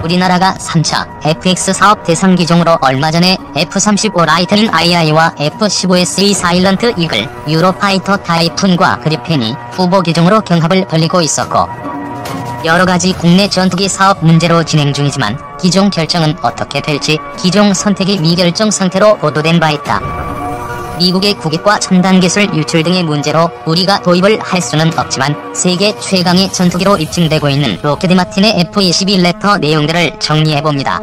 우리나라가 3차 FX 사업 대상 기종으로 얼마 전에 F-35 라이트닝 II와 F-15SE 사일런트 이글, 유로파이터 타이푼과 그리펜이 후보 기종으로 경합을 벌이고 있었고, 여러가지 국내 전투기 사업 문제로 진행 중이지만 기종 결정은 어떻게 될지 기종 선택이 미결정 상태로 보도된 바 있다. 미국의 국익과 첨단 기술 유출 등의 문제로 우리가 도입을 할 수는 없지만 세계 최강의 전투기로 입증되고 있는 록히드 마틴의 F-22 랩터 내용들을 정리해봅니다.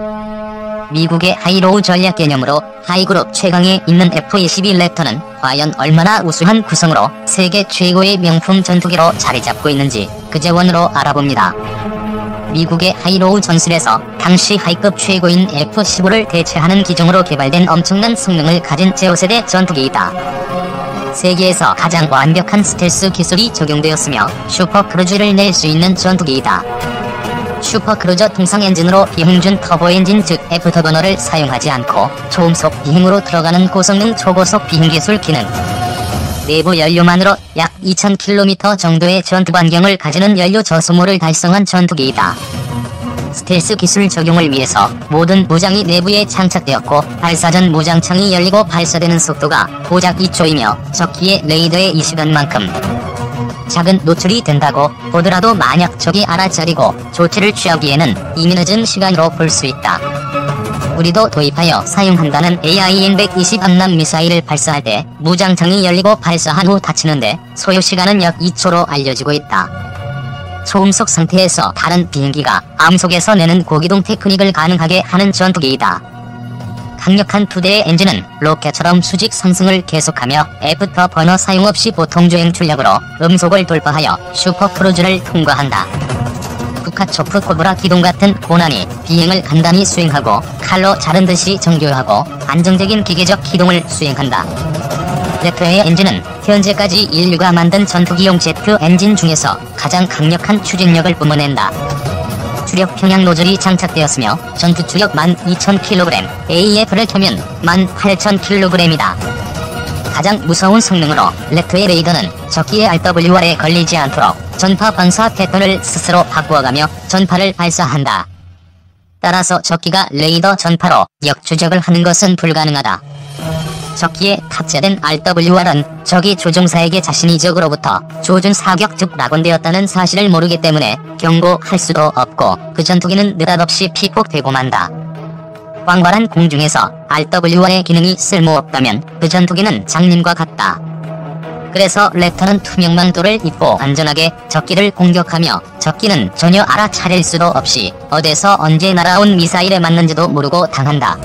미국의 하이로우 전략 개념으로 하이그룹 최강에 있는 F-22 랩터는 과연 얼마나 우수한 구성으로 세계 최고의 명품 전투기로 자리잡고 있는지 그제원으로 알아봅니다. 미국의 하이로우 전술에서 당시 하이급 최고인 F-15를 대체하는 기종으로 개발된 엄청난 성능을 가진 제5세대 전투기이다. 세계에서 가장 완벽한 스텔스 기술이 적용되었으며 슈퍼크루즈를 낼 수 있는 전투기이다. 슈퍼크루저 통상 엔진으로 비흥준 터보 엔진 즉 F터버너를 사용하지 않고 초음속 비행으로 들어가는 고성능 초고속 비행 기술 기능, 내부 연료만으로 약 2000km 정도의 전투 반경을 가지는 연료 저소모를 달성한 전투기이다. 스텔스 기술 적용을 위해서 모든 무장이 내부에 장착되었고 발사 전 무장창이 열리고 발사되는 속도가 고작 2초이며 적기의 레이더에 인식한 만큼 작은 노출이 된다고 보더라도 만약 적이 알아차리고 조치를 취하기에는 이미 늦은 시간으로 볼 수 있다. 우리도 도입하여 사용한다는 AIM-120 암람 미사일을 발사할 때 무장창이 열리고 발사한 후 닫히는데 소요시간은 약 2초로 알려지고 있다. 초음속 상태에서 다른 비행기가 암속에서 내는 고기동 테크닉을 가능하게 하는 전투기이다. 강력한 2대의 엔진은 로켓처럼 수직 상승을 계속하며 애프터버너 사용 없이 보통주행 출력으로 음속을 돌파하여 슈퍼크루즈를 통과한다. 북카초프 코브라 기동 같은 고난이 비행을 간단히 수행하고 칼로 자른 듯이 정교하고 안정적인 기계적 기동을 수행한다. 랩터의 엔진은 현재까지 인류가 만든 전투기용 제트 엔진 중에서 가장 강력한 추진력을 뿜어낸다. 추력 평양 노즐이 장착되었으며 전투 추력 12,000kg, AF를 켜면 18,000kg이다. 가장 무서운 성능으로 랩터의 레이더는 적기의 RWR에 걸리지 않도록 전파 반사 패턴을 스스로 바꾸어가며 전파를 발사한다. 따라서 적기가 레이더 전파로 역추적을 하는 것은 불가능하다. 적기에 탑재된 RWR은 적이 조종사에게 자신이 적으로부터 조준 사격 즉 낙원되었다는 사실을 모르기 때문에 경고할 수도 없고 그 전투기는 느닷없이 피폭되고 만다. 광활한 공중에서 RWR의 기능이 쓸모없다면 그 전투기는 장님과 같다. 그래서 랩터는 투명망토를 입고 안전하게 적기를 공격하며 적기는 전혀 알아차릴 수도 없이 어디서 언제 날아온 미사일에 맞는지도 모르고 당한다.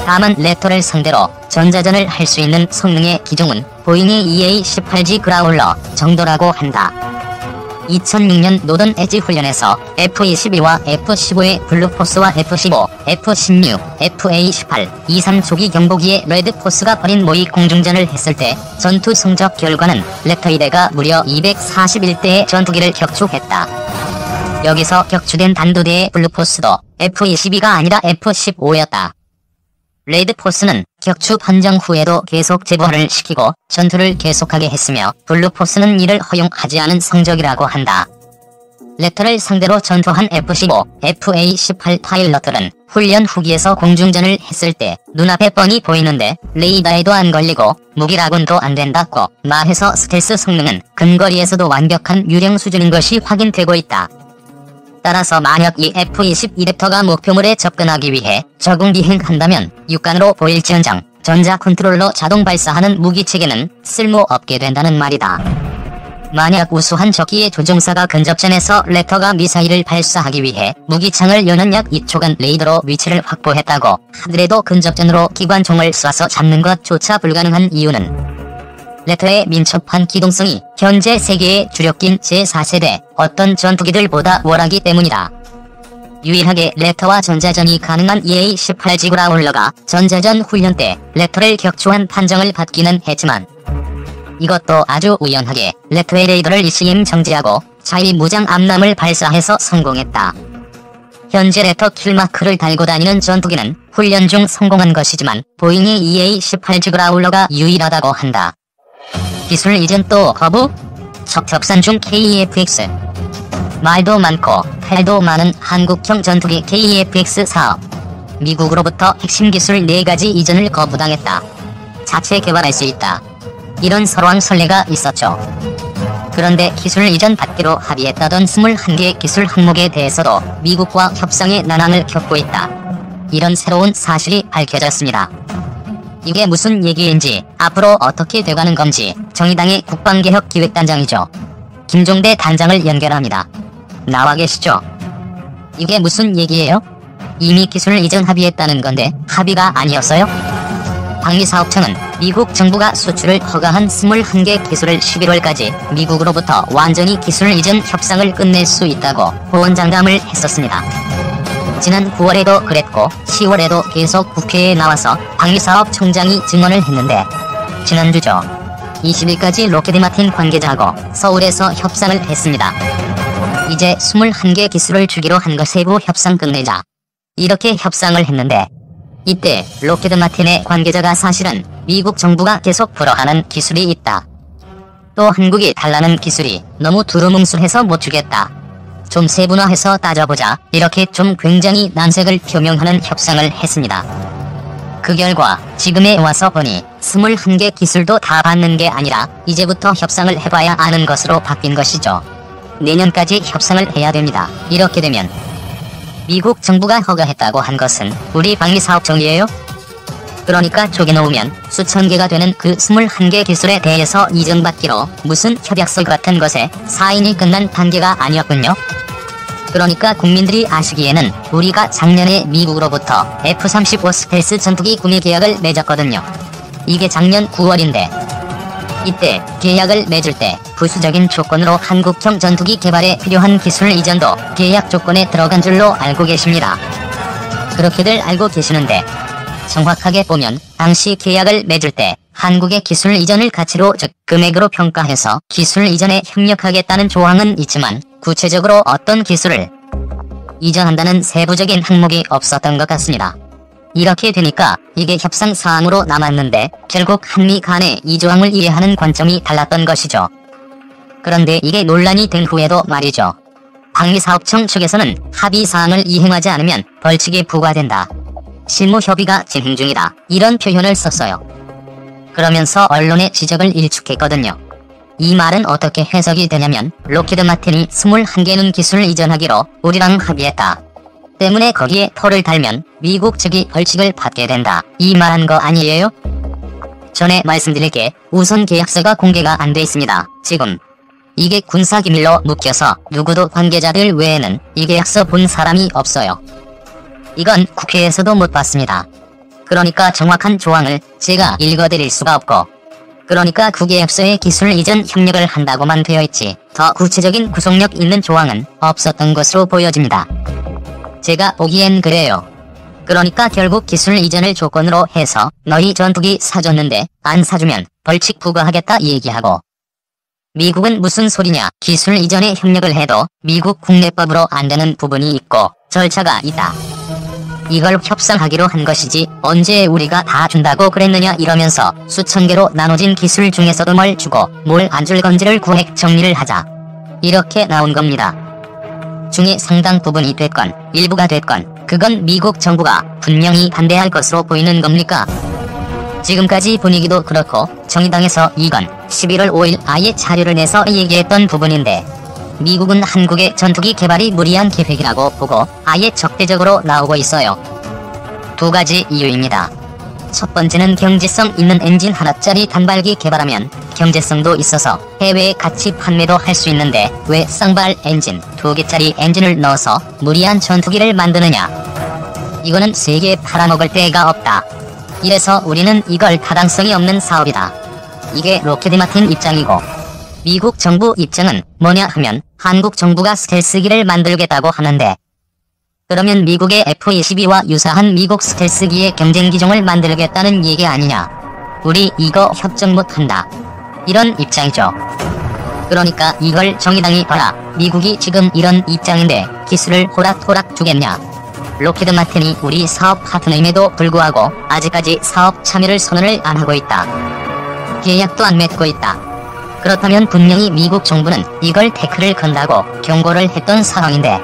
다만 랩터를 상대로 전자전을 할 수 있는 성능의 기종은 보잉의 EA-18G 그라울러 정도라고 한다. 2006년 노던 에지 훈련에서 F-22와 F-15의 블루포스와 F-15, F-16, FA-18, 2-3초기 경보기의 레드포스가 벌인 모의 공중전을 했을 때 전투 성적 결과는 랩터 2대가 무려 241대의 전투기를 격추했다. 여기서 격추된 단두대의 블루포스도 F-22가 아니라 F-15였다. 레드포스는 격추 판정 후에도 계속 제보를 시키고 전투를 계속하게 했으며 블루포스는 이를 허용하지 않은 성적이라고 한다. 랩터를 상대로 전투한 F-15, FA-18 파일럿들은 훈련 후기에서 공중전을 했을 때 눈앞에 뻔히 보이는데 레이더에도 안 걸리고 무기라곤도 안 된다고 말해서 스텔스 성능은 근거리에서도 완벽한 유령 수준인 것이 확인되고 있다. 따라서 만약 이 F-22 랩터가 목표물에 접근하기 위해 적응 비행한다면 육간으로 보일지언정 전자 컨트롤러 자동 발사하는 무기체계는 쓸모없게 된다는 말이다. 만약 우수한 적기의 조종사가 근접전에서 랩터가 미사일을 발사하기 위해 무기창을 여는 약 2초간 레이더로 위치를 확보했다고 하더라도 근접전으로 기관총을 쏴서 잡는 것조차 불가능한 이유는 랩터의 민첩한 기동성이 현재 세계의 주력기인 제4세대 어떤 전투기들보다 월하기 때문이다. 유일하게 랩터와 전자전이 가능한 EA-18G 그라울러가 전자전 훈련 때 랩터를 격추한 판정을 받기는 했지만 이것도 아주 우연하게 랩터의 레이더를 ECM 정지하고 자위 무장 암람을 발사해서 성공했다. 현재 랩터 킬마크를 달고 다니는 전투기는 훈련 중 성공한 것이지만 보잉의 EA-18G 그라울러가 유일하다고 한다. 기술 이전 또 거부? 척척산 중 KEFX 말도 많고 F-18도 많은 한국형 전투기 KF-X 사업. 미국으로부터 핵심 기술 4가지 이전을 거부당했다. 자체 개발할 수 있다. 이런 설왕설래가 있었죠. 그런데 기술 이전 받기로 합의했다던 21개 기술 항목에 대해서도 미국과 협상의 난항을 겪고 있다. 이런 새로운 사실이 밝혀졌습니다. 이게 무슨 얘기인지, 앞으로 어떻게 돼가는 건지 정의당의 국방개혁기획단장이죠. 김종대 단장을 연결합니다. 나와 계시죠? 이게 무슨 얘기예요? 이미 기술 이전 합의했다는 건데 합의가 아니었어요? 방위사업청은 미국 정부가 수출을 허가한 21개 기술을 11월까지 미국으로부터 완전히 기술 이전 협상을 끝낼 수 있다고 호언장담을 했었습니다. 지난 9월에도 그랬고 10월에도 계속 국회에 나와서 방위사업청장이 증언을 했는데, 지난주죠. 20일까지 록히드마틴 관계자하고 서울에서 협상을 했습니다. 이제 21개 기술을 주기로 한 거 세부 협상 끝내자, 이렇게 협상을 했는데, 이때 록히드마틴의 관계자가 사실은 미국 정부가 계속 불허하는 기술이 있다. 또 한국이 달라는 기술이 너무 두루뭉술해서 못 주겠다. 좀 세분화해서 따져보자, 이렇게 좀 굉장히 난색을 표명하는 협상을 했습니다. 그 결과 지금에 와서 보니 21개 기술도 다 받는 게 아니라 이제부터 협상을 해봐야 아는 것으로 바뀐 것이죠. 내년까지 협상을 해야 됩니다. 이렇게 되면 미국 정부가 허가했다고 한 것은 우리 방위사업청이에요? 그러니까 쪼개놓으면 수천 개가 되는 그 21개 기술에 대해서 이전받기로 무슨 협약서 같은 것에 사인이 끝난 단계가 아니었군요. 그러니까 국민들이 아시기에는 우리가 작년에 미국으로부터 F-35 스텔스 전투기 구매 계약을 맺었거든요. 이게 작년 9월인데 이때 계약을 맺을 때 부수적인 조건으로 한국형 전투기 개발에 필요한 기술 이전도 계약 조건에 들어간 줄로 알고 계십니다. 그렇게들 알고 계시는데, 정확하게 보면 당시 계약을 맺을 때 한국의 기술 이전을 가치로, 즉 금액으로 평가해서 기술 이전에 협력하겠다는 조항은 있지만 구체적으로 어떤 기술을 이전한다는 세부적인 항목이 없었던 것 같습니다. 이렇게 되니까 이게 협상 사항으로 남았는데 결국 한미 간에 이 조항을 이해하는 관점이 달랐던 것이죠. 그런데 이게 논란이 된 후에도 말이죠. 방위사업청 측에서는 합의 사항을 이행하지 않으면 벌칙이 부과된다. 실무 협의가 진행 중이다, 이런 표현을 썼어요. 그러면서 언론의 지적을 일축했거든요. 이 말은 어떻게 해석이 되냐면 록히드마틴이 21개는 기술 이전하기로 우리랑 합의했다. 때문에 거기에 토를 달면 미국 측이 벌칙을 받게 된다, 이 말한 거 아니에요? 전에 말씀드릴게, 우선 계약서가 공개가 안 돼 있습니다. 지금 이게 군사기밀로 묶여서 누구도 관계자들 외에는 이 계약서 본 사람이 없어요. 이건 국회에서도 못 봤습니다. 그러니까 정확한 조항을 제가 읽어드릴 수가 없고, 그러니까 그 계약서에 기술 이전 협력을 한다고만 되어있지 더 구체적인 구속력 있는 조항은 없었던 것으로 보여집니다. 제가 보기엔 그래요. 그러니까 결국 기술 이전을 조건으로 해서 너희 전투기 사줬는데 안 사주면 벌칙 부과하겠다 얘기하고, 미국은 무슨 소리냐, 기술 이전에 협력을 해도 미국 국내법으로 안 되는 부분이 있고 절차가 있다. 이걸 협상하기로 한 것이지 언제 우리가 다 준다고 그랬느냐 이러면서 수천 개로 나눠진 기술 중에서도 뭘 주고 뭘 안 줄 건지를 구획 정리를 하자, 이렇게 나온 겁니다. 중에 상당 부분이 됐건 일부가 됐건 그건 미국 정부가 분명히 반대할 것으로 보이는 겁니까? 지금까지 분위기도 그렇고 정의당에서 이건 11월 5일 아예 자료를 내서 얘기했던 부분인데, 미국은 한국의 전투기 개발이 무리한 계획이라고 보고 아예 적대적으로 나오고 있어요. 두 가지 이유입니다. 첫 번째는 경제성 있는 엔진 하나짜리 단발기 개발하면 경제성도 있어서 해외에 같이 판매도 할 수 있는데 왜 쌍발 엔진 2개짜리 엔진을 넣어서 무리한 전투기를 만드느냐. 이거는 세계에 팔아먹을 데가 없다. 이래서 우리는 이걸 타당성이 없는 사업이다. 이게 록히드마틴 입장이고, 미국 정부 입장은 뭐냐 하면 한국 정부가 스텔스기를 만들겠다고 하는데, 그러면 미국의 F-22와 유사한 미국 스텔스기의 경쟁 기종을 만들겠다는 얘기 아니냐. 우리 이거 협정 못한다, 이런 입장이죠. 그러니까 이걸 정의당이 봐라, 미국이 지금 이런 입장인데 기술을 호락호락 주겠냐. 록히드마틴이 우리 사업 파트너임에도 불구하고 아직까지 사업 참여를 선언을 안 하고 있다. 계약도 안 맺고 있다. 그렇다면 분명히 미국 정부는 이걸 태클을 건다고 경고를 했던 상황인데,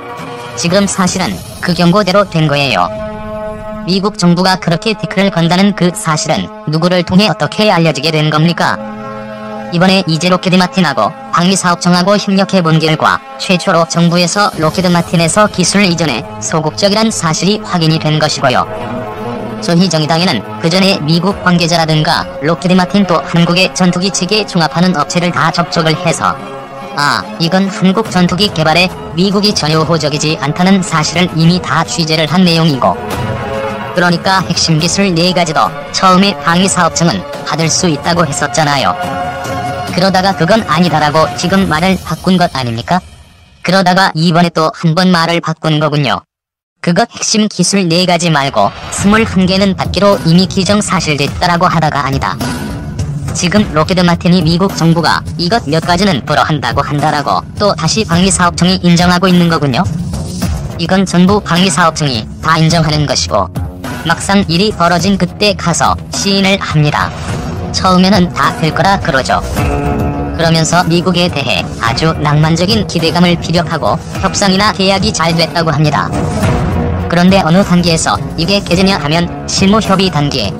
지금 사실은 그 경고대로 된 거예요. 미국 정부가 그렇게 태클을 건다는 그 사실은 누구를 통해 어떻게 알려지게 된 겁니까? 이번에 이제 로키드 마틴하고 방위사업청하고 협력해본 결과 최초로 정부에서 로키드 마틴에서 기술 이전에 소극적이란 사실이 확인이 된 것이고요. 소위 정의당에는 그 전에 미국 관계자라든가 로키드 마틴도 한국의 전투기 체계 종합하는 업체를 다 접촉을 해서 이건 한국 전투기 개발에 미국이 전혀 호적이지 않다는 사실을 이미 다 취재를 한 내용이고, 그러니까 핵심 기술 4가지도 처음에 방위사업청은 받을 수 있다고 했었잖아요. 그러다가 그건 아니다라고 지금 말을 바꾼 것 아닙니까? 그러다가 이번에 또 한 번 말을 바꾼 거군요. 그것 핵심 기술 4가지 말고 21개는 받기로 이미 기정사실됐다라고 하다가 아니다. 지금 로키드 마틴이 미국 정부가 이것 몇 가지는 불허한다고 한다라고 또 다시 방위사업청이 인정하고 있는 거군요. 이건 전부 방위사업청이 다 인정하는 것이고, 막상 일이 벌어진 그때 가서 시인을 합니다. 처음에는 다 될 거라 그러죠. 그러면서 미국에 대해 아주 낭만적인 기대감을 피력하고 협상이나 계약이 잘 됐다고 합니다. 그런데 어느 단계에서 이게 깨지냐 하면 실무협의 단계,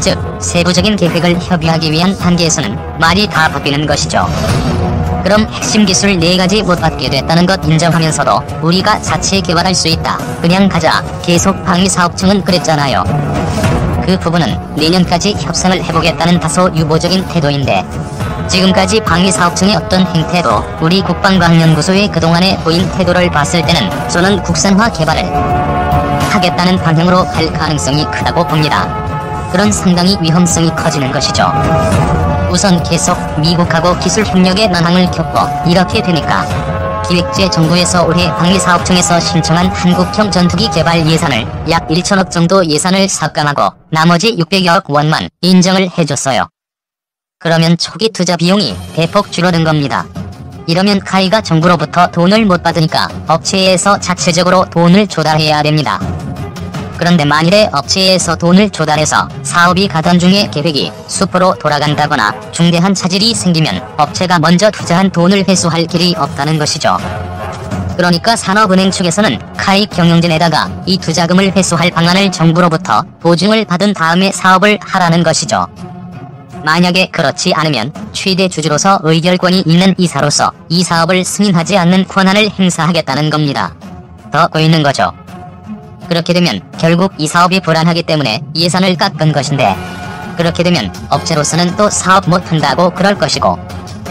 즉 세부적인 계획을 협의하기 위한 단계에서는 말이 다 바뀌는 것이죠. 그럼 핵심 기술 4가지 못 받게 됐다는 것 인정하면서도 우리가 자체 개발할 수 있다, 그냥 가자, 계속 방위사업청은 그랬잖아요. 그 부분은 내년까지 협상을 해보겠다는 다소 유보적인 태도인데, 지금까지 방위사업청의 어떤 행태도 우리 국방과학연구소의 그동안에 보인 태도를 봤을 때는 저는 국산화 개발을 하겠다는 방향으로 갈 가능성이 크다고 봅니다. 그런 상당히 위험성이 커지는 것이죠. 우선 계속 미국하고 기술 협력에 난항을 겪고 이렇게 되니까 기획재 정부에서 올해 방위사업청에서 신청한 한국형 전투기 개발 예산을 약 1천억 정도 예산을 삭감하고 나머지 600여억 원만 인정을 해줬어요. 그러면 초기 투자 비용이 대폭 줄어든 겁니다. 이러면 카이가 정부로부터 돈을 못 받으니까 업체에서 자체적으로 돈을 조달해야 됩니다. 그런데 만일에 업체에서 돈을 조달해서 사업이 가던 중에 계획이 수포로 돌아간다거나 중대한 차질이 생기면 업체가 먼저 투자한 돈을 회수할 길이 없다는 것이죠. 그러니까 산업은행 측에서는 카이 경영진에다가 이 투자금을 회수할 방안을 정부로부터 보증을 받은 다음에 사업을 하라는 것이죠. 만약에 그렇지 않으면 최대 주주로서 의결권이 있는 이사로서 이 사업을 승인하지 않는 권한을 행사하겠다는 겁니다. 더 꼬이는 거죠. 그렇게 되면 결국 이 사업이 불안하기 때문에 예산을 깎은 것인데, 그렇게 되면 업체로서는 또 사업 못한다고 그럴 것이고,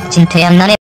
진퇴양난의